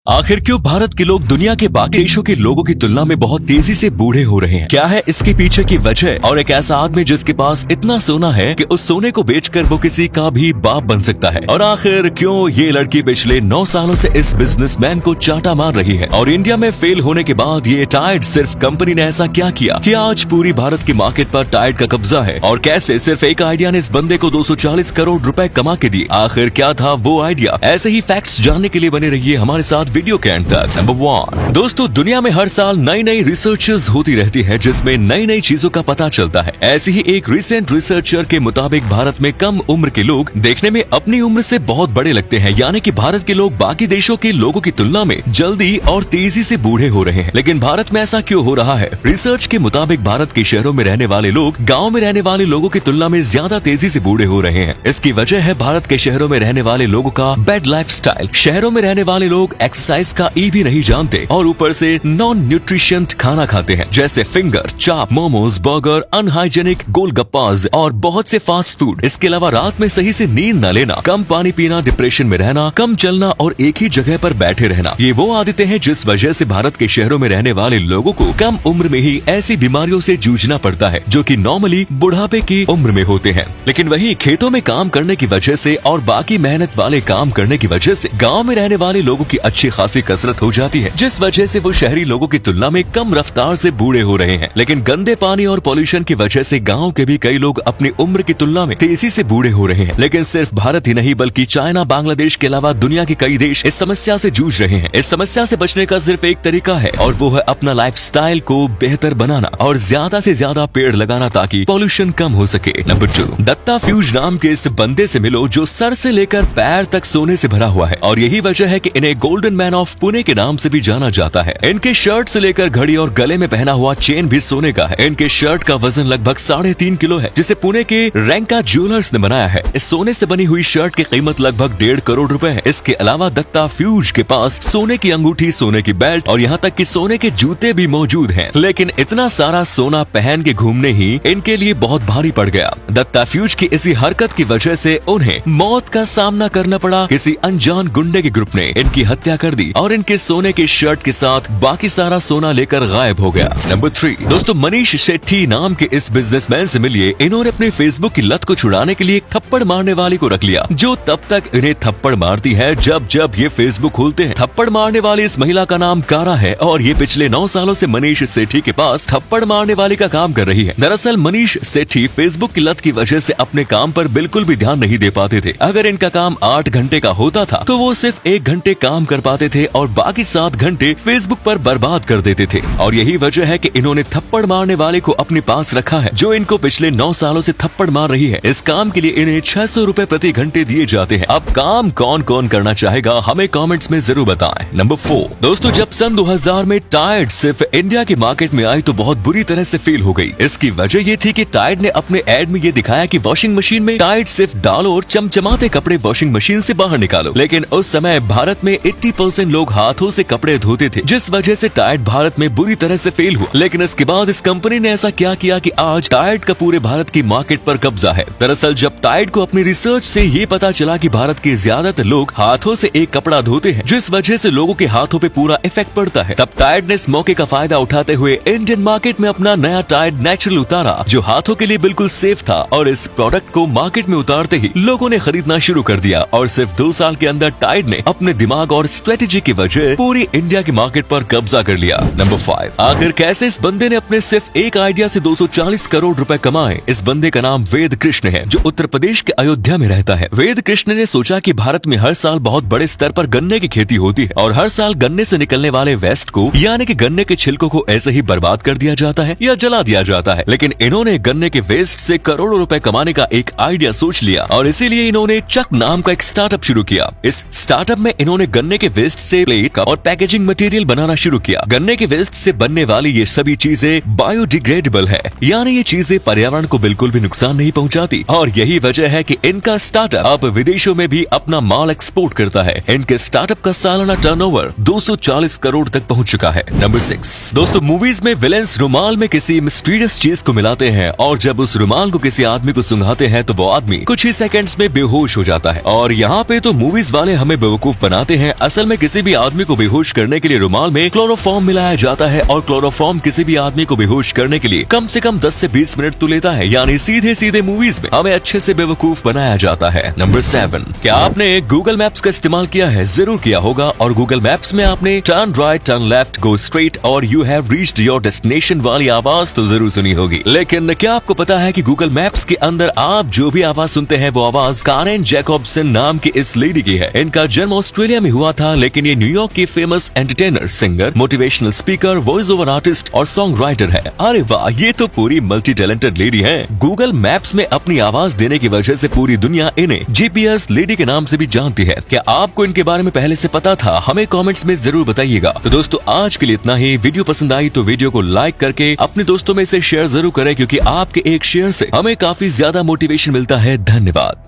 आखिर क्यों भारत के लोग दुनिया के बाकी देशों के लोगों की तुलना में बहुत तेजी से बूढ़े हो रहे हैं? क्या है इसके पीछे की वजह? और एक ऐसा आदमी जिसके पास इतना सोना है कि उस सोने को बेचकर वो किसी का भी बाप बन सकता है। और आखिर क्यों ये लड़की पिछले 9 सालों से इस बिजनेसमैन को चाटा मार रही है? और इंडिया में फेल होने के बाद ये टायर्ड सिर्फ कंपनी ने ऐसा क्या किया कि आज पूरी भारत की मार्केट पर टायर्ड का कब्जा है? और कैसे सिर्फ एक आइडिया ने इस बंदे को 240 करोड़ रुपए कमा के दिए? आखिर क्या था वो आइडिया? ऐसे ही फैक्ट्स जानने के लिए बने रहिए हमारे साथ वीडियो के एंड तक। नंबर 1 दोस्तों, दुनिया में हर साल नई नई रिसर्चेस होती रहती है जिसमें नई नई चीजों का पता चलता है। ऐसी ही एक रिसेंट रिसर्चर के मुताबिक भारत में कम उम्र के लोग देखने में अपनी उम्र से बहुत बड़े लगते हैं, यानी कि भारत के लोग बाकी देशों के लोगों की तुलना में जल्दी और तेजी से बूढ़े हो रहे हैं। लेकिन भारत में ऐसा क्यों हो रहा है? रिसर्च के मुताबिक भारत के शहरों में रहने वाले लोग गाँव में रहने वाले लोगों की तुलना में ज्यादा तेजी से बूढ़े हो रहे हैं। इसकी वजह है भारत के शहरों में रहने वाले लोगों का बैड लाइफस्टाइल। शहरों में रहने वाले लोग एक्सरसाइज का भी नहीं जानते और ऊपर से नॉन न्यूट्रिशियंट खाना खाते हैं, जैसे फिंगर, चाप, मोमोज, बर्गर, अनहाइजेनिक गोलगप्पास और बहुत से फास्ट फूड। इसके अलावा रात में सही से नींद न लेना, कम पानी पीना, डिप्रेशन में रहना, कम चलना और एक ही जगह पर बैठे रहना, ये वो आदतें हैं जिस वजह से भारत के शहरों में रहने वाले लोगों को कम उम्र में ही ऐसी बीमारियों से जूझना पड़ता है जो कि नॉर्मली बुढ़ापे की उम्र में होते हैं। लेकिन वही खेतों में काम करने की वजह से और बाकी मेहनत वाले काम करने की वजह से गाँव में रहने वाले लोगों की अच्छी खासी कसरत हो जाती है, जिस वजह से वो शहरी लोगों की तुलना में कम रफ्तार से बूढ़े हो रहे हैं। लेकिन गंदे पानी और पॉल्यूशन की वजह से गांव के भी कई लोग अपनी उम्र की तुलना में तेजी से बूढ़े हो रहे हैं। लेकिन सिर्फ भारत ही नहीं बल्कि चाइना, बांग्लादेश के अलावा दुनिया के कई देश इस समस्या से जूझ रहे हैं। इस समस्या से बचने का सिर्फ एक तरीका है और वो है अपना लाइफस्टाइल को बेहतर बनाना और ज्यादा से ज्यादा पेड़ लगाना ताकि पॉल्यूशन कम हो सके। नंबर 2 दत्ता फ्यूज नाम के इस बंदे से मिलो जो सर से लेकर पैर तक सोने से भरा हुआ है और यही वजह है कि इन्हें गोल्डन मैन ऑफ पुणे के नाम से भी जाना जाता है। इनके शर्ट से लेकर घड़ी और गले में पहना हुआ चेन भी सोने का है। इनके शर्ट का वजन लगभग 3.5 किलो है, जिसे पुणे के रैंका ज्वेलर्स ने बनाया है। इस सोने से बनी हुई शर्ट की कीमत लगभग 1.5 करोड़ रुपए है। इसके अलावा दत्ता फ्यूज के पास सोने की अंगूठी, सोने की बेल्ट और यहाँ तक कि सोने के जूते भी मौजूद हैं। लेकिन इतना सारा सोना पहन के घूमने ही इनके लिए बहुत भारी पड़ गया। दत्ता फ्यूज की इसी हरकत की वजह से उन्हें मौत का सामना करना पड़ा। किसी अनजान गुंडे के ग्रुप ने इनकी हत्या कर दी और इनके सोने के शर्ट के साथ बाकी सारा सोना लेकर गायब हो गया। नंबर 3 दोस्तों, मनीष सेठी नाम के इस बिजनेसमैन से मिलिए। इन्होंने अपने फेसबुक की लत को छुड़ाने के लिए एक थप्पड़ मारने वाली को रख लिया, जो तब तक इन्हें थप्पड़ मारती है जब जब ये फेसबुक खोलते हैं। थप्पड़ मारने वाली इस महिला का नाम कारा है और ये पिछले 9 सालों से मनीष सेठी के पास थप्पड़ मारने वाली का काम कर रही है। दरअसल मनीष सेठी फेसबुक की लत की वजह से अपने काम पर बिल्कुल भी ध्यान नहीं दे पाते थे। अगर इनका काम 8 घंटे का होता था तो वो सिर्फ 1 घंटे काम कर पाते थे और बाकी 7 घंटे फेसबुक पर बर्बाद कर देते थे। और यही वजह है कि इन्होंने थप्पड़ मारने वाले को अपने पास रखा है, जो इनको पिछले 9 सालों से थप्पड़ मार रही है। इस काम के लिए इन्हें 600 रुपए प्रति घंटे दिए जाते हैं। अब काम कौन कौन करना चाहेगा हमें कमेंट्स में जरूर बताएं। नंबर 4 दोस्तों, जब सन 2000 में टायर्ड सिर्फ इंडिया की मार्केट में आई तो बहुत बुरी तरह से फेल हो गई। इसकी वजह ये थी कि टायर्ड ने अपने एड में ये दिखाया कि वॉशिंग मशीन में टायर्ड सिर्फ डालो और चमचमाते कपड़े वॉशिंग मशीन से बाहर निकालो। लेकिन उस समय भारत में 80% लोग हाथों से कपड़े धोते थे, जिस वजह से टायर्ड भारत में बुरी तरह से फेल हुआ। लेकिन इसके बाद इस कंपनी ने ऐसा क्या किया कि आज टायर्ड का पूरे भारत की मार्केट पर कब्जा है। दरअसल जब टायर्ड को अपनी रिसर्च से ये पता चला कि भारत के ज्यादातर लोग हाथों से एक कपड़ा धोते हैं, जिस वजह से लोगों के हाथों पे पूरा इफेक्ट पड़ता है, तब टायर्ड ने इस मौके का फायदा उठाते हुए इंडियन मार्केट में अपना नया टायर्ड नेचुरल उतारा, जो हाथों के लिए बिल्कुल सेफ था। और इस प्रोडक्ट को मार्केट में उतारते ही लोगों ने खरीदना शुरू कर दिया और सिर्फ 2 साल के अंदर टायर्ड ने अपने दिमाग और स्ट्रेटेजी की वजह पूरी इंडिया की मार्केट पर कब्जा कर लिया। नंबर 5 आखिर कैसे इस बंदे ने अपने सिर्फ एक आइडिया से 240 करोड़ रुपए कमाए? इस बंदे का नाम वेद कृष्ण है, जो उत्तर प्रदेश के अयोध्या में रहता है। वेद कृष्ण ने सोचा कि भारत में हर साल बहुत बड़े स्तर पर गन्ने की खेती होती है और हर साल गन्ने से निकलने वाले वेस्ट को, यानी कि गन्ने के छिलकों को ऐसे ही बर्बाद कर दिया जाता है या जला दिया जाता है। लेकिन इन्होंने गन्ने के वेस्ट से करोड़ों रुपए कमाने का एक आइडिया सोच लिया और इसीलिए इन्होंने चक नाम का एक स्टार्टअप शुरू किया। इस स्टार्टअप में इन्होंने गन्ने के वेस्ट से प्लेट, कप और पैकेजिंग मटेरियल बनाना शुरू किया। गन्ने के वेस्ट से बनने वाली ये सभी चीजें बायोडिग्रेडेबल है, यानी ये चीजें पर्यावरण को बिल्कुल भी नुकसान नहीं पहुंचाती। और यही वजह है कि इनका स्टार्टअप अब विदेशों में भी अपना माल एक्सपोर्ट करता है। इनके स्टार्टअप का सालाना टर्नओवर 240 करोड़ तक पहुंच चुका है। नंबर 6 दोस्तों, मूवीज में विलेंस रुमाल में किसी मिस्टीरियस चीज को मिलाते हैं और जब उस रुमाल को किसी आदमी को सुंघाते हैं तो वो आदमी कुछ ही सेकंड्स में बेहोश हो जाता है। और यहाँ पे तो मूवीज वाले हमें बेवकूफ बनाते हैं, असल में में किसी भी आदमी को बेहोश करने के लिए रुमाल में क्लोरोफॉर्म मिलाया जाता है और क्लोरोफॉर्म किसी भी आदमी को बेहोश करने के लिए कम से कम 10 से 20 मिनट तो लेता है, यानी सीधे सीधे मूवीज में हमें अच्छे से बेवकूफ बनाया जाता है। नंबर 7, क्या आपने गूगल मैप्स का इस्तेमाल किया है? जरूर किया होगा। और गूगल मैप्स में आपने turn right, turn left, go straight और you have reached your destination वाली आवाज तो जरूर सुनी होगी। लेकिन क्या आपको पता है कि गूगल मैप्स के अंदर आप जो भी आवाज सुनते हैं वो आवाज कारेन जैकobson नाम की इस लेडी की है। इनका जन्म ऑस्ट्रेलिया में हुआ था, लेकिन ये न्यूयॉर्क की famous entertainer, singer, motivational speaker, voice over artist और सॉन्ग राइटर है। अरे वाह, ये तो पूरी मल्टी टैलेंटेड लेडी है। गूगल मैप्स में अपनी आवाज देने की वजह से पूरी दुनिया इन्हें जीपीएस लेडी के नाम से भी जानती है। क्या आपको इनके बारे में पहले से पता था? हमें कमेंट्स में जरूर बताइएगा। तो दोस्तों, आज के लिए इतना ही। वीडियो पसंद आई तो वीडियो को लाइक करके अपने दोस्तों में से शेयर जरूर करें, क्योंकि आपके एक शेयर से हमें काफी ज्यादा मोटिवेशन मिलता है। धन्यवाद।